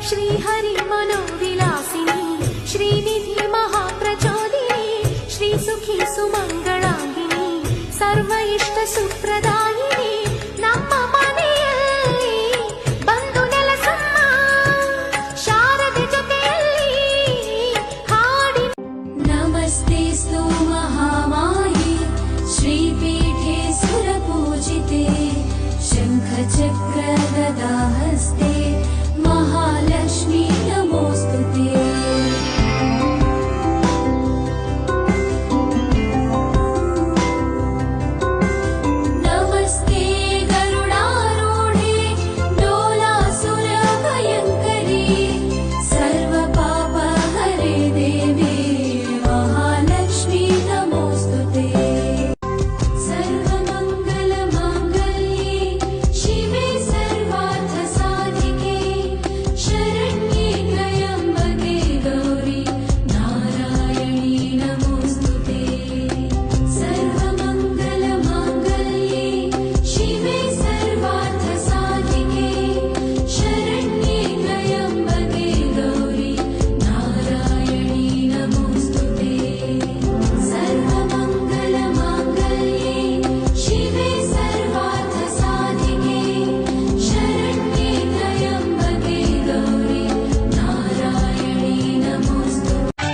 श्रीहरि मनोविलासिनी श्रीनिधि महाप्रचोदिनी श्रीसुखी सुमंगलांगिनी सर्व इष्ट सुप्रदायिनी ನಮ್ಮ ಮನೆಯಲ್ಲಿ ಬಂದು ನೆಲೆಸಮ್ಮ ಶಾರದೆ ಜೊತೆಯಲ್ಲಿ ಹಾಡಿ ನಮಸ್ತೆಸ್ತು ಮಹಾಮಾಯೆ ಶ್ರೀಪೀಠೆ ಸುರಪೂಜಿತೆ ಶಂಖ ಚಕ್ರ ಗದಾ ಹಸ್ತೆ महालक्ष्मी नमोस्तुते नमस्ते गरुडारूढे डोलासुरभयङ्करी सर्वपापहरे देवी महालक्ष्मी नमोस्तुते सर्वमङ्गलमाङ्गल्ये शिवे सर्वार्थसाधिके शरण्ये त्र्यम्बके गौरी नारायणी नमोस्तुते सर्वमङ्गलमाङ्गल्ये शिवे सर्वार्थसाधिके शरण्ये त्र्यम्बके गौरी नारायणी नमोस्तुते सर्वमङ्गलमाङ्गल्ये शिवे सर्वार्थसाधिके शरण्ये त्र्यम्बके गौरी नारायणी नमोस्तुते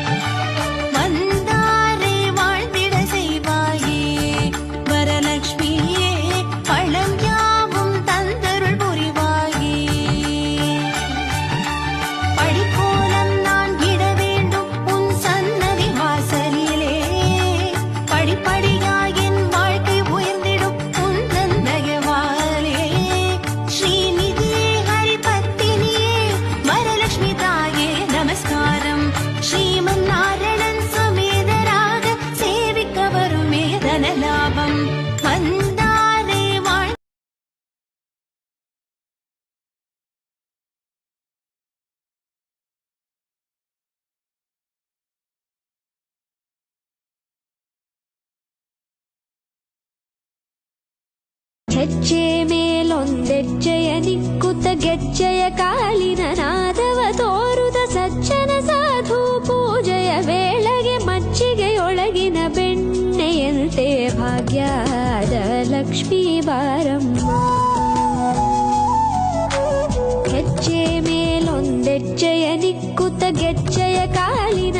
வந்தாரே வாழ்ந்திட செய்வாயே வரலட்சுமியே பழம் யாவும் தந்தருள் புரிவாயே படிக்கோலம் நான் இட வேண்டும் உன் சன்னதி வாசலிலே படிப்படியாய் என் வாழ்க்கை உயர்ந்திடும் உன் தந்தயவாலே ஸ்ரீநிதியே ஹரிபத்தினியே வரலட்சுமி தாயே நமஸ்காரம் ஸ்ரீமன் நாராயணன் சமேதராக சேவிக்க வருமே தனலாபம் வந்தாரே வாழ் ಹೆಜ್ಜೆ ಮೇಲೊಂದೆಜ್ಜೆಯ ನಿಕ್ಕುತ್ತ ಗೆಜ್ಜೆಯ ಕಾಲಿನ ನಾದವ ತೋರುದ ಸಜ್ಜನ ಸಾಧು ಪೂಜೆಯ ವೇಳೆಗೆ ಮಜ್ಜಿಗೆಯೊಳಗಿನ ಬೆಣ್ಣೆಯಂತೆ ಭಾಗ್ಯದ ಲಕ್ಷ್ಮೀ ಬಾರಮ್ಮ ಹೆಜ್ಜೆ ಮೇಲೊಂದೆಜ್ಜೆಯ ನಿಕ್ಕುತ್ತ ಗೆಜ್ಜೆಯ ಕಾಲಿನ